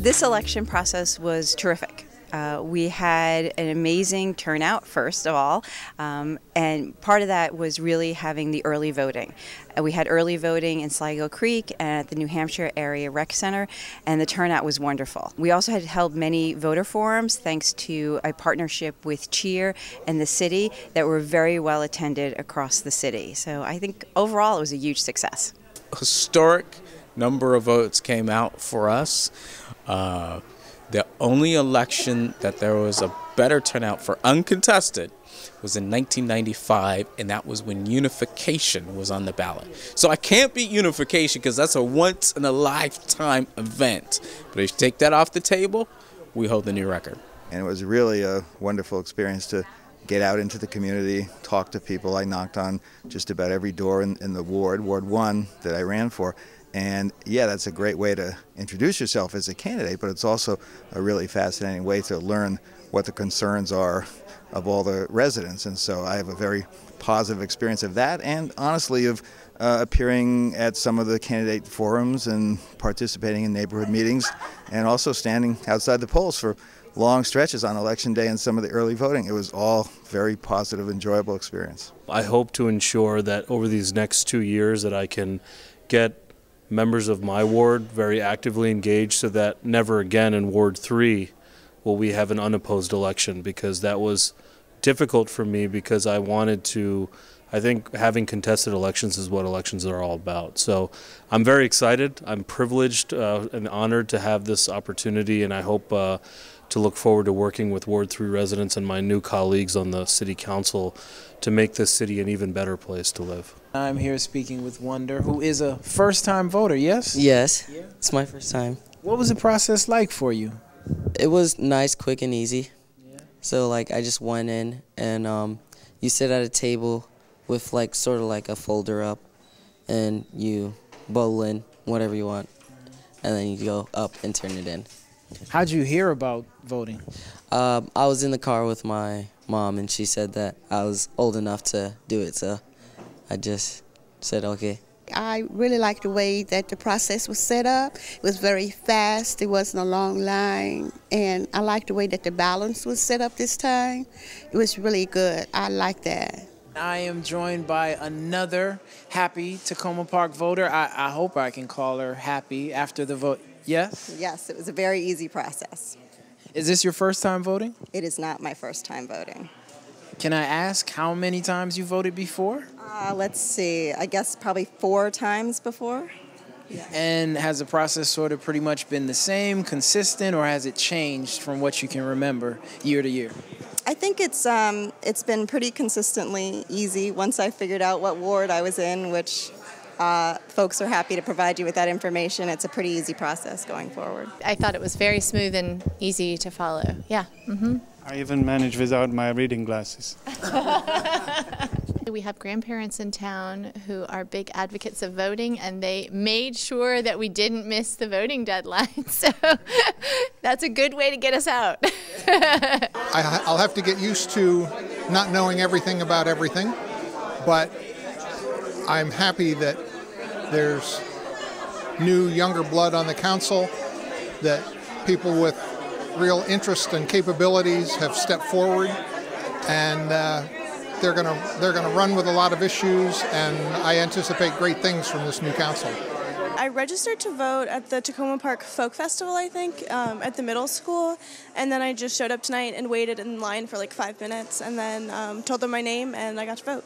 This election process was terrific. We had an amazing turnout, first of all, and part of that was really having the early voting. We had early voting in Sligo Creek and at the New Hampshire Area Rec Center, and the turnout was wonderful. We also had held many voter forums thanks to a partnership with Cheer and the city that were very well attended across the city. So I think overall it was a huge success. Historic number of votes came out for us. The only election that there was a better turnout for uncontested was in 1995, and that was when unification was on the ballot. So I can't beat unification because that's a once-in-a-lifetime event. But if you take that off the table, we hold the new record. And it was really a wonderful experience to get out into the community, talk to people. I knocked on just about every door in the Ward 1 that I ran for. And yeah, that's a great way to introduce yourself as a candidate, but it's also a really fascinating way to learn what the concerns are of all the residents. And so I have a very positive experience of that, and honestly of appearing at some of the candidate forums and participating in neighborhood meetings, and also standing outside the polls for long stretches on election day and some of the early voting. It was all very positive, enjoyable experience. I hope to ensure that over these next 2 years that I can get members of my ward very actively engaged so that never again in Ward 3 will we have an unopposed election, because that was difficult for me because I wanted to, I think having contested elections is what elections are all about. So I'm very excited. I'm privileged and honored to have this opportunity, and I hope to look forward to working with Ward 3 residents and my new colleagues on the City Council to make this city an even better place to live. I'm here speaking with Wonder, who is a first-time voter, yes? Yes, yeah. It's my first time. What was the process like for you? It was nice, quick, and easy. Yeah. So, like, I just went in, and you sit at a table with, like, sort of like a folder up, and you bowl in whatever you want, and then you go up and turn it in. How'd you hear about voting? I was in the car with my mom, and she said that I was old enough to do it, so I just said okay. I really liked the way that the process was set up. It was very fast. It wasn't a long line. And I liked the way that the balance was set up this time. It was really good. I like that. I am joined by another happy Takoma Park voter. I hope I can call her happy after the vote. Yes? Yes, it was a very easy process. Is this your first time voting? It is not my first time voting. Can I ask how many times you voted before? Let's see, I guess probably 4 times before. Yeah. And has the process sort of pretty much been the same, consistent, or has it changed from what you can remember year to year? I think it's been pretty consistently easy once I figured out what ward I was in, which folks are happy to provide you with that information. It's a pretty easy process going forward. I thought it was very smooth and easy to follow. Yeah. Mm-hmm. I even managed without my reading glasses. We have grandparents in town who are big advocates of voting, and they made sure that we didn't miss the voting deadline. So that's a good way to get us out. I'll have to get used to not knowing everything about everything, but I'm happy that there's new, younger blood on the council, that people with real interest and capabilities have stepped forward, and they're going to run with a lot of issues, and I anticipate great things from this new council. I registered to vote at the Takoma Park Folk Festival, I think, at the middle school, and then I just showed up tonight and waited in line for like 5 minutes, and then told them my name, and I got to vote.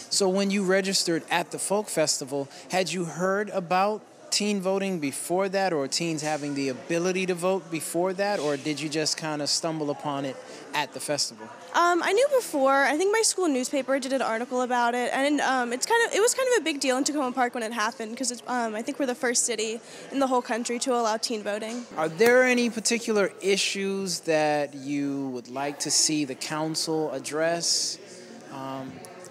So when you registered at the Folk Festival, had you heard about teen voting before that, or teens having the ability to vote before that, or did you just kind of stumble upon it at the festival? I knew before. I think my school newspaper did an article about it, and it was kind of a big deal in Takoma Park when it happened, because I think we're the first city in the whole country to allow teen voting. Are there any particular issues that you would like to see the council address?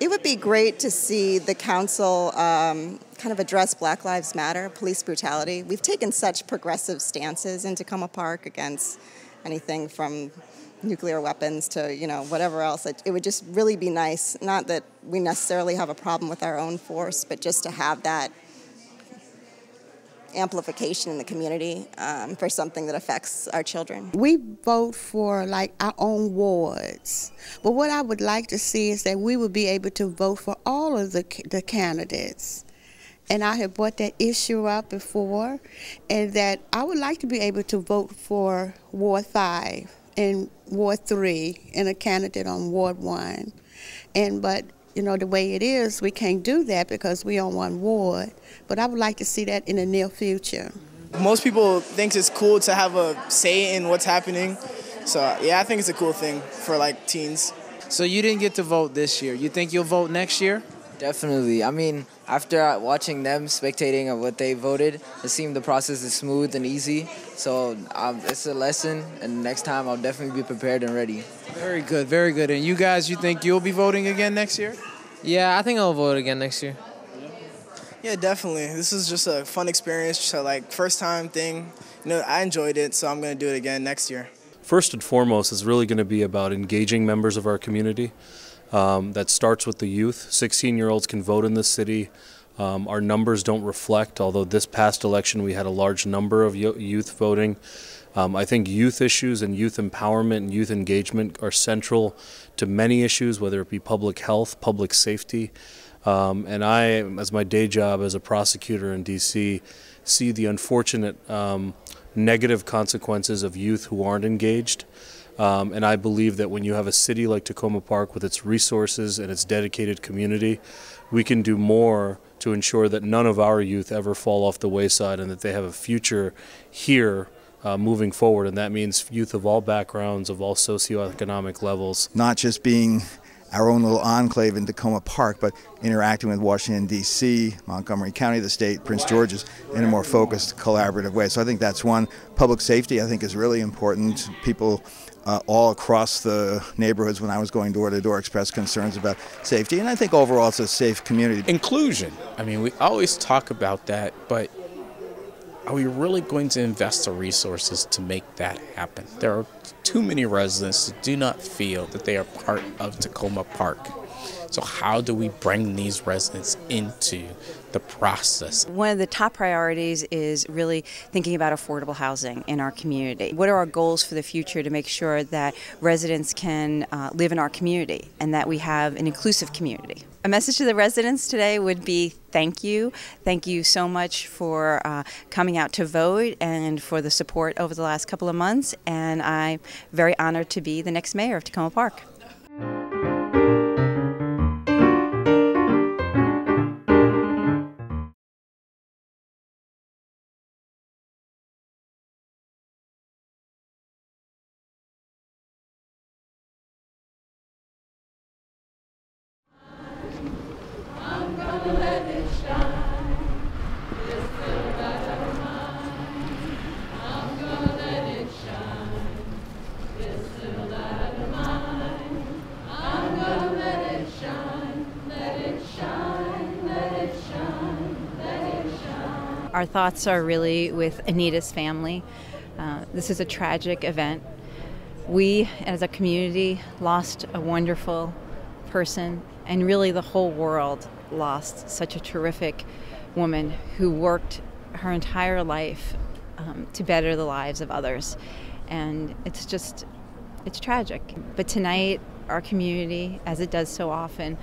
It would be great to see the council kind of address Black Lives Matter, police brutality. We've taken such progressive stances in Takoma Park against anything from nuclear weapons to, whatever else. It would just really be nice, not that we necessarily have a problem with our own force, but just to have that amplification in the community for something that affects our children. We vote for like our own wards, but what I would like to see is that we would be able to vote for all of the candidates. And I have brought that issue up before, and that I would like to be able to vote for Ward 5 and Ward 3 and a candidate on Ward 1. But you know, the way it is, we can't do that because we on one ward. But I would like to see that in the near future. Most people think it's cool to have a say in what's happening. So yeah, I think it's a cool thing for like teens. So you didn't get to vote this year. You think you'll vote next year? Definitely. I mean, after watching them, spectating of what they voted, it seemed the process is smooth and easy. So it's a lesson, and next time I'll definitely be prepared and ready. Very good, very good. And you guys, you think you'll be voting again next year? Yeah, I think I'll vote again next year. Yeah, definitely. This is just a fun experience, just a like first time thing. You know, I enjoyed it, so I'm going to do it again next year. First and foremost is really going to be about engaging members of our community. That starts with the youth. 16-year-olds can vote in this city. Our numbers don't reflect, although this past election we had a large number of youth voting. I think youth issues and youth empowerment and youth engagement are central to many issues, whether it be public health, public safety. And I, as my day job as a prosecutor in D.C., see the unfortunate negative consequences of youth who aren't engaged. And I believe that when you have a city like Takoma Park with its resources and its dedicated community, we can do more to ensure that none of our youth ever fall off the wayside and that they have a future here moving forward. And that means youth of all backgrounds, of all socioeconomic levels. Not just being our own little enclave in Takoma Park, but interacting with Washington, D.C., Montgomery County, the state, Prince George's, in a more focused, collaborative way. So I think that's one. Public safety, I think, is really important. People all across the neighborhoods when I was going door to door expressed concerns about safety, and I think overall it's a safe community. Inclusion. I mean, we always talk about that, but are we really going to invest the resources to make that happen? There are too many residents who do not feel that they are part of Takoma Park. So how do we bring these residents into the process? One of the top priorities is really thinking about affordable housing in our community. What are our goals for the future to make sure that residents can live in our community and that we have an inclusive community? A message to the residents today would be thank you. Thank you so much for coming out to vote and for the support over the last couple of months. And I'm very honored to be the next mayor of Takoma Park. Our thoughts are really with Anita's family. This is a tragic event. We, as a community, lost a wonderful person, and really the whole world lost such a terrific woman who worked her entire life to better the lives of others. And it's tragic. But tonight, our community, as it does so often,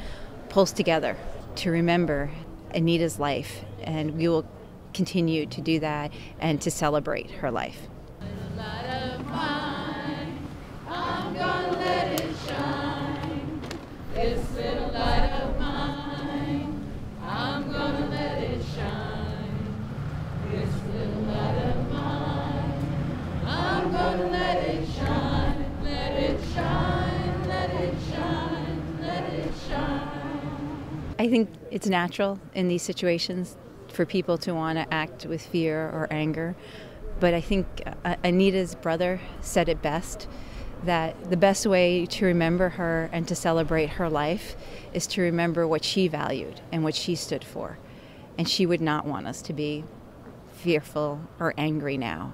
pulls together to remember Anita's life, and we will continue to do that and to celebrate her life. I think it's natural in these situations for people to want to act with fear or anger. But I think Anita's brother said it best, that the best way to remember her and to celebrate her life is to remember what she valued and what she stood for. And she would not want us to be fearful or angry now.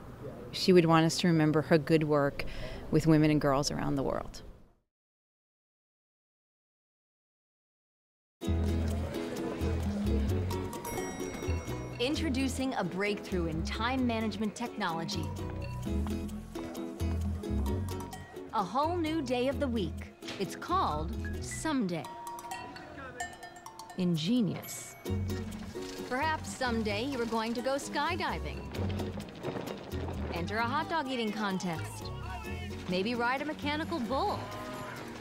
She would want us to remember her good work with women and girls around the world. Introducing a breakthrough in time management technology. A whole new day of the week. It's called Someday. Ingenious. Perhaps someday you are going to go skydiving. Enter a hot dog eating contest. Maybe ride a mechanical bull.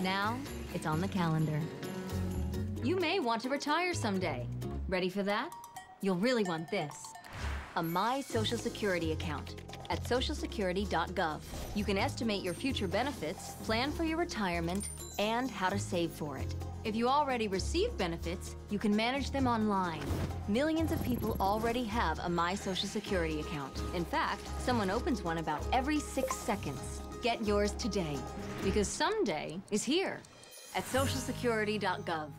Now, it's on the calendar. You may want to retire someday. Ready for that? You'll really want this. A My Social Security account at socialsecurity.gov. You can estimate your future benefits, plan for your retirement, and how to save for it. If you already receive benefits, you can manage them online. Millions of people already have a My Social Security account. In fact, someone opens one about every 6 seconds. Get yours today, because someday is here at socialsecurity.gov.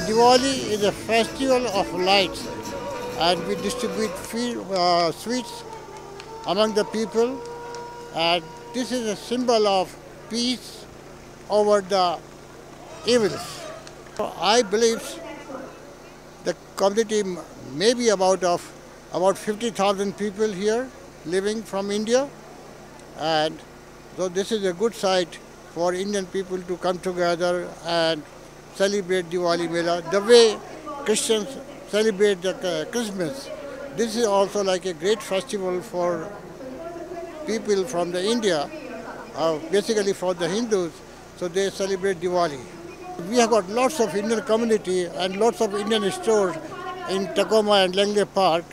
Diwali is a festival of lights, and we distribute sweets among the people, and this is a symbol of peace over the evils. I believe the community may be about 50,000 people here living from India, and so this is a good site for Indian people to come together and celebrate Diwali Mela. The way Christians celebrate the Christmas, this is also like a great festival for people from the India, basically for the Hindus, so they celebrate Diwali. We have got lots of Indian community and lots of Indian stores in Takoma and Langley Park,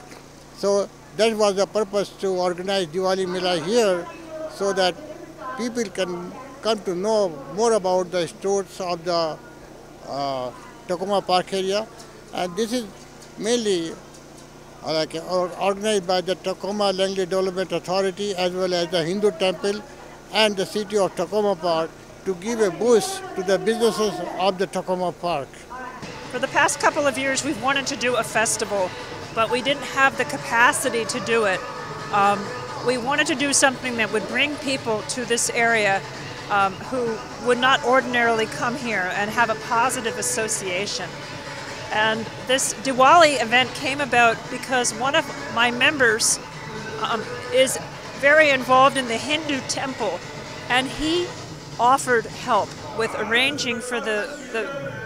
so that was the purpose to organize Diwali Mela here, so that people can come to know more about the stores of the Takoma Park area, and this is mainly organized by the Takoma Langley Development Authority as well as the Hindu Temple and the city of Takoma Park to give a boost to the businesses of the Takoma Park. For the past couple of years we've wanted to do a festival, but we didn't have the capacity to do it. We wanted to do something that would bring people to this area who would not ordinarily come here and have a positive association. And this Diwali event came about because one of my members is very involved in the Hindu temple, and he offered help with arranging for the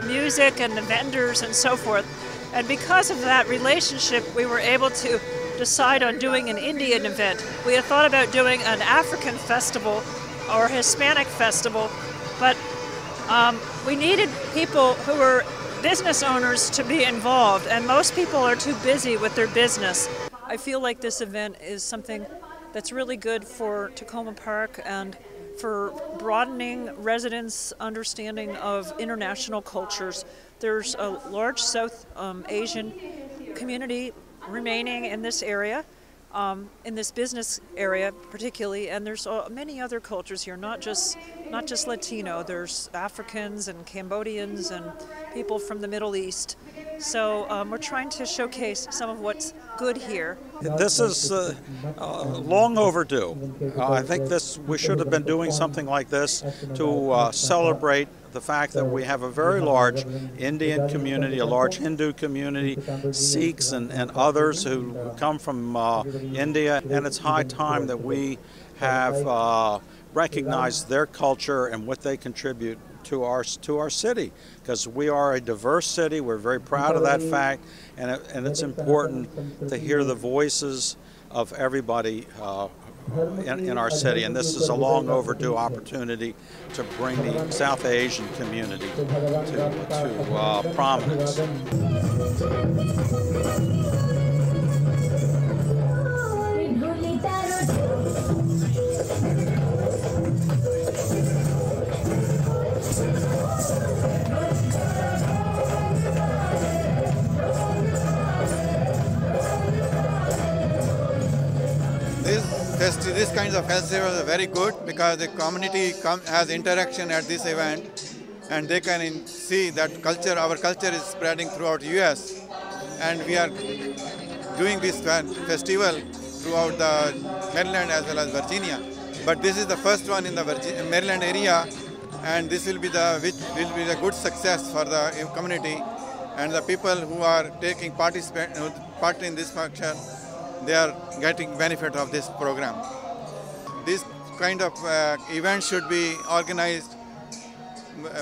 music and the vendors and so forth. And because of that relationship, we were able to decide on doing an Indian event. We had thought about doing an African festival or Hispanic festival, but we needed people who were business owners to be involved, and most people are too busy with their business. I feel like this event is something that's really good for Takoma Park and for broadening residents' understanding of international cultures. There's a large South Asian community remaining in this area, in this business area particularly, and there's many other cultures here, not just Latino. There's Africans and Cambodians and people from the Middle East. So we're trying to showcase some of what's good here. This is long overdue. I think we should have been doing something like this to celebrate the fact that we have a very large Indian community, a large Hindu community, Sikhs and others who come from India, and it's high time that we have recognized their culture and what they contribute to our city, because we are a diverse city. We're very proud of that fact, and it's important to hear the voices of everybody in our city, and this is a long overdue opportunity to bring the South Asian community to prominence. This These kinds of festivals are very good because the community has interaction at this event, and they can see that our culture is spreading throughout the U.S. and we are doing this festival throughout the Maryland as well as Virginia. But this is the first one in the Maryland area, and this will be the good success for the community and the people who are taking part in this function. They are getting benefit of this program. This kind of events should be organized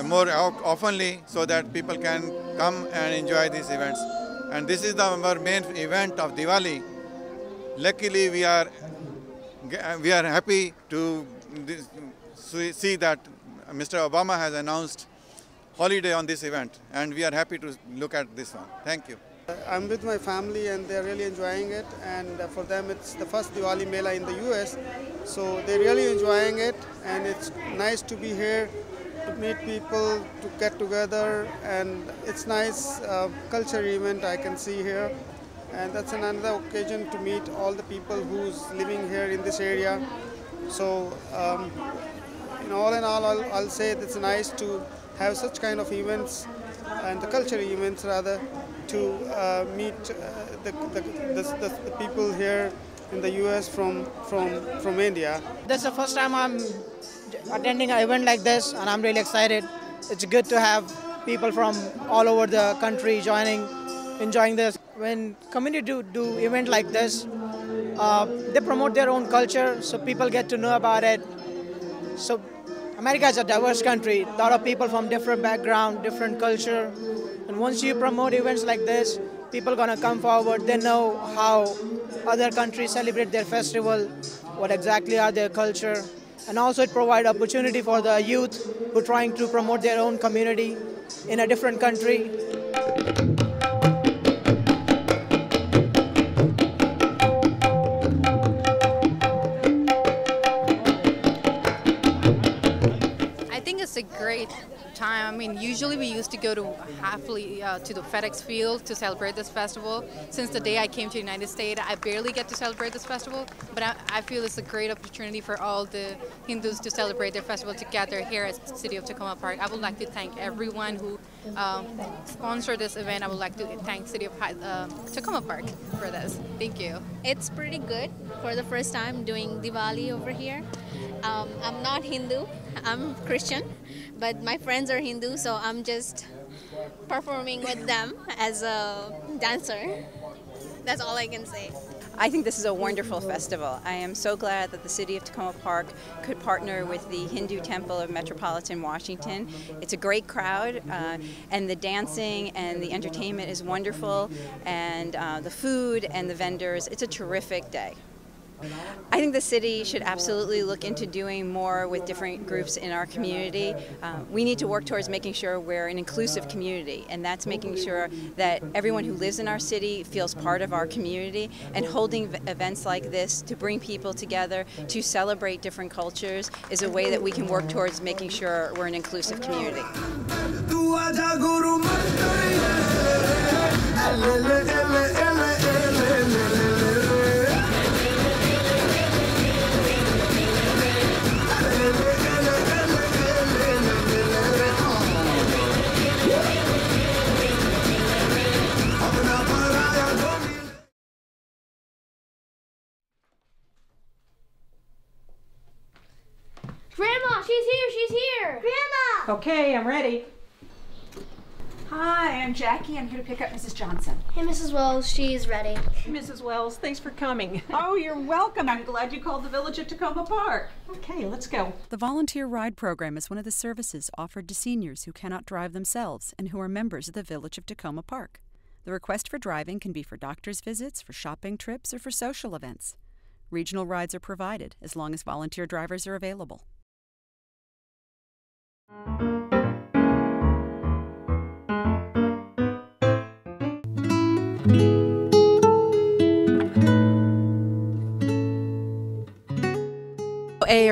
more oftenly so that people can come and enjoy these events. And this is our main event of Diwali. Luckily, we are happy to see that Mr. Obama has announced holiday on this event, and we are happy to look at this one. Thank you. I'm with my family and they're really enjoying it, and for them it's the first Diwali Mela in the US, so they're really enjoying it, and it's nice to be here to meet people, to get together, and it's nice culture event I can see here, and that's another occasion to meet all the people who's living here in this area. So all in all, I'll say it's nice to have such kind of events, and the culture events rather, to meet the people here in the U.S. from India. This is the first time I'm attending an event like this, and I'm really excited. It's good to have people from all over the country enjoying this. When community do event like this, they promote their own culture, so people get to know about it. So America is a diverse country, a lot of people from different background, different culture. And once you promote events like this, people are going to come forward. They know how other countries celebrate their festival, what exactly are their culture. And also it provides opportunity for the youth who are trying to promote their own community in a different country. It's a great time. I mean, usually we used to go to to the FedEx Field to celebrate this festival. Since the day I came to the United States, I barely get to celebrate this festival, but I feel it's a great opportunity for all the Hindus to celebrate their festival together here at the city of Takoma Park. I would like to thank everyone who sponsored this event. I would like to thank City of Takoma Park for this. Thank you. It's pretty good for the first time doing Diwali over here. I'm not Hindu, I'm Christian, but my friends are Hindu, so I'm just performing with them as a dancer. That's all I can say. I think this is a wonderful festival. I am so glad that the City of Takoma Park could partner with the Hindu Temple of Metropolitan Washington. It's a great crowd, and the dancing and the entertainment is wonderful, and the food and the vendors. It's a terrific day. I think the city should absolutely look into doing more with different groups in our community. We need to work towards making sure we're an inclusive community, and that's making sure that everyone who lives in our city feels part of our community, and holding events like this to bring people together to celebrate different cultures is a way that we can work towards making sure we're an inclusive community. Grandma, she's here! Grandma! Okay, I'm ready. Hi, I'm Jackie. I'm here to pick up Mrs. Johnson. Hey, Mrs. Wells, she's ready. Mrs. Wells, thanks for coming. Oh, you're welcome. I'm glad you called the village at Takoma Park. Okay, let's go. The Volunteer Ride Program is one of the services offered to seniors who cannot drive themselves and who are members of the village of Takoma Park. The request for driving can be for doctor's visits, for shopping trips, or for social events. Regional rides are provided as long as volunteer drivers are available.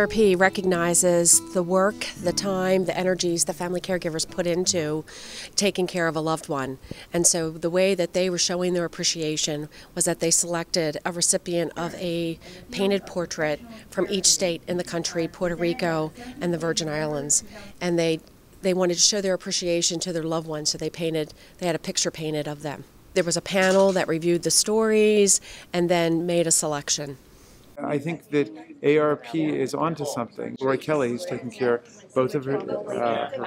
AARP recognizes the work, the time, the energies the family caregivers put into taking care of a loved one. And so the way that they were showing their appreciation was that they selected a recipient of a painted portrait from each state in the country, Puerto Rico and the Virgin Islands. And they wanted to show their appreciation to their loved ones, so they had a picture painted of them. There was a panel that reviewed the stories and then made a selection. I think that AARP is onto something. Laurie Kelly is taking care both of her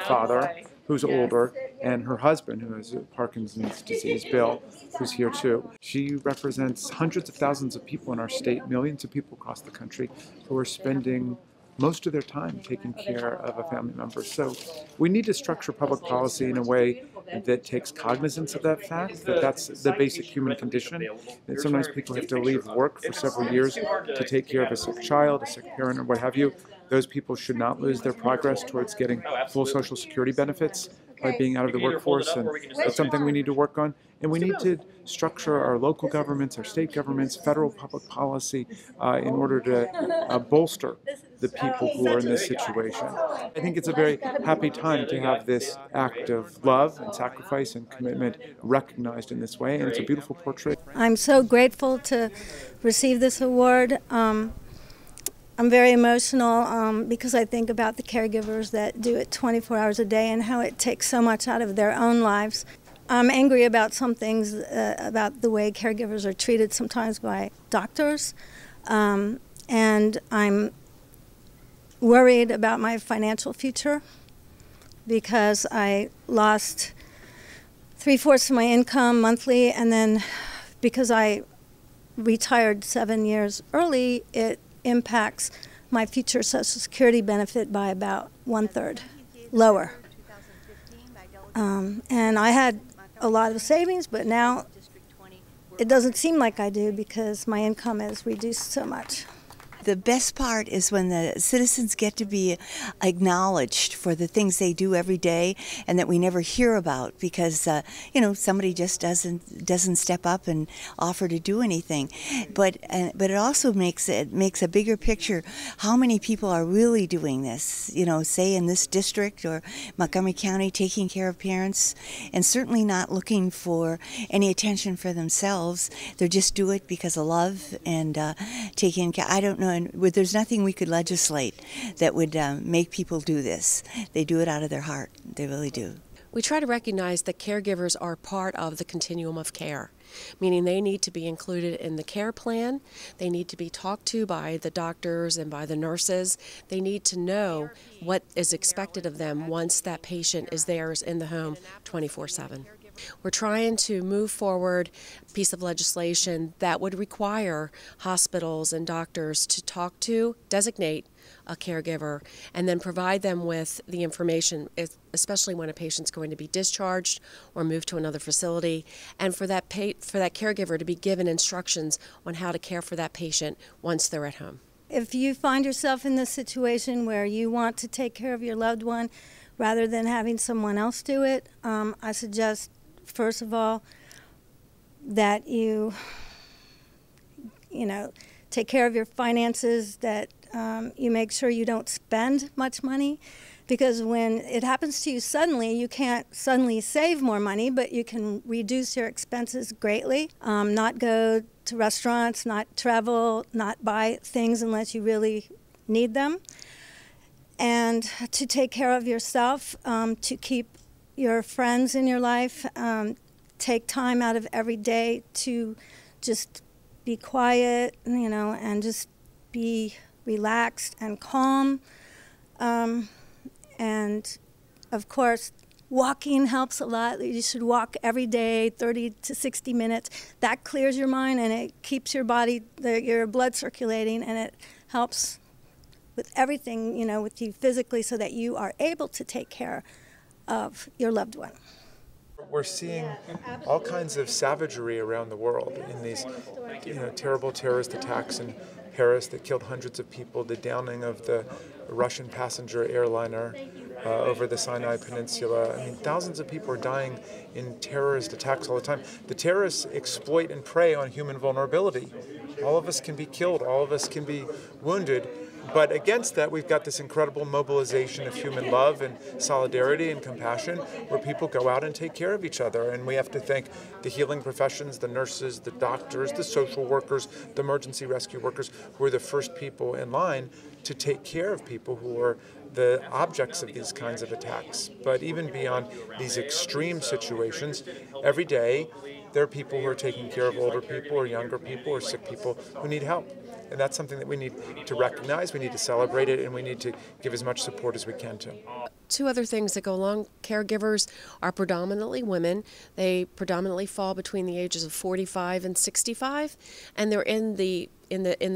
father, who's older, and her husband, who has Parkinson's disease, Bill, who's here too. She represents hundreds of thousands of people in our state, millions of people across the country who are spending most of their time taking care of a family member. So we need to structure public policy in a way that takes cognizance of that fact, that that's the basic human condition. And sometimes people have to leave work for several years to take care of a sick child, a sick parent, or what have you. Those people should not lose their progress towards getting full Social Security benefits by being out of the workforce, and that's something we need to work on. And we need to structure our local governments, our state governments, federal public policy in order to bolster the people who are in this situation. I think it's a very happy time to have this act of love and sacrifice and commitment recognized in this way, and it's a beautiful portrait. I'm so grateful to receive this award. I'm very emotional because I think about the caregivers that do it 24 hours a day and how it takes so much out of their own lives. I'm angry about some things, about the way caregivers are treated sometimes by doctors, and I'm worried about my financial future because I lost 3/4 of my income monthly, and then because I retired 7 years early, it impacts my future Social Security benefit by about 1/3 lower. And I had a lot of savings, but now it doesn't seem like I do because my income is reduced so much. The best part is when the citizens get to be acknowledged for the things they do every day and that we never hear about because, somebody just doesn't step up and offer to do anything. But it also makes a bigger picture how many people are really doing this, say in this district or Montgomery County, taking care of parents and certainly not looking for any attention for themselves. They just do it because of love and taking care. I don't know. And there's nothing we could legislate that would make people do this. They do it out of their heart. They really do. We try to recognize that caregivers are part of the continuum of care, meaning they need to be included in the care plan. They need to be talked to by the doctors and by the nurses. They need to know what is expected of them once that patient is theirs in the home 24/7. We're trying to move forward a piece of legislation that would require hospitals and doctors to designate a caregiver, and then provide them with the information, especially when a patient's going to be discharged or moved to another facility, and for that caregiver to be given instructions on how to care for that patient once they're at home. If you find yourself in this situation where you want to take care of your loved one rather than having someone else do it, I suggest first of all, that you take care of your finances, that you make sure you don't spend much money, because when it happens to you suddenly, you can't suddenly save more money, but you can reduce your expenses greatly, not go to restaurants, not travel, not buy things unless you really need them, and to take care of yourself, to keep your friends in your life, take time out of every day to just be quiet, and just be relaxed and calm. And of course, walking helps a lot. You should walk every day, 30 to 60 minutes. That clears your mind and it keeps your body, your blood circulating, and it helps with everything, with you physically, so that you are able to take care of your loved one. We're seeing all kinds of savagery around the world in these terrible terrorist attacks in Paris that killed hundreds of people, the downing of the Russian passenger airliner over the Sinai Peninsula. I mean, thousands of people are dying in terrorist attacks all the time. The terrorists exploit and prey on human vulnerability. All of us can be killed, all of us can be wounded But against that, we've got this incredible mobilization of human love and solidarity and compassion where people go out and take care of each other. And we have to thank the healing professions, the nurses, the doctors, the social workers, the emergency rescue workers, who are the first people in line to take care of people who are the objects of these kinds of attacks. But even beyond these extreme situations, every day there are people who are taking care of older people or younger people or sick people who need help. And that's something that we need to recognize, we need to celebrate it, and we need to give as much support as we can to. Two other things that go along. Caregivers are predominantly women. They predominantly fall between the ages of 45 and 65, and they're in the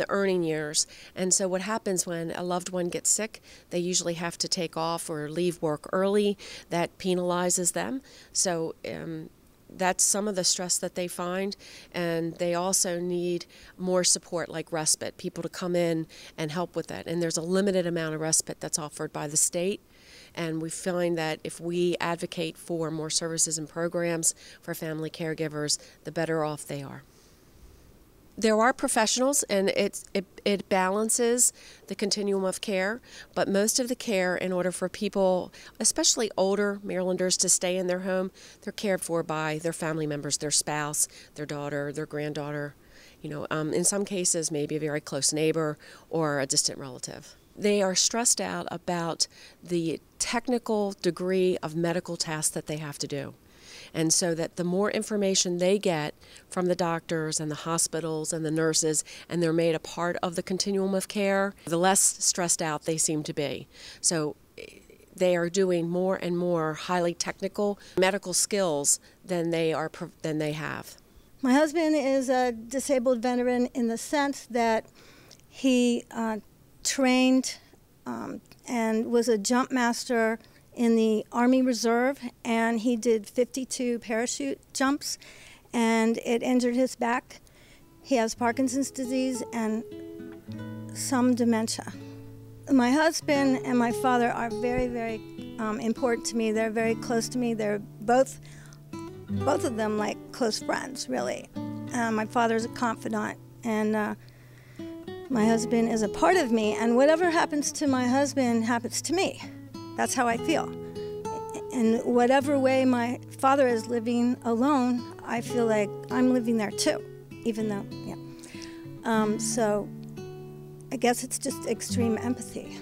earning years. And so what happens when a loved one gets sick, they usually have to take off or leave work early. That penalizes them. So that's some of the stress that they find, and they also need more support like respite, people to come in and help with that. And there's a limited amount of respite that's offered by the state, and we find that if we advocate for more services and programs for family caregivers, the better off they are. There are professionals, and it balances the continuum of care, but most of the care, in order for people, especially older Marylanders, to stay in their home, they're cared for by their family members, their spouse, their daughter, their granddaughter, in some cases maybe a very close neighbor or a distant relative. They are stressed out about the technical degree of medical tasks that they have to do. And so that the more information they get from the doctors and the hospitals and the nurses, and they're made a part of the continuum of care, the less stressed out they seem to be. So they are doing more and more highly technical medical skills than they have. My husband is a disabled veteran in the sense that he trained and was a jump master in the Army Reserve, and he did 52 parachute jumps, and it injured his back. He has Parkinson's disease and some dementia. My husband and my father are very, very important to me. They're very close to me. They're both of them like close friends, really. My father's a confidant, and my husband is a part of me, and whatever happens to my husband happens to me. That's how I feel. In whatever way my father is living alone, I feel like I'm living there too, even though, yeah. So I guess it's just extreme empathy.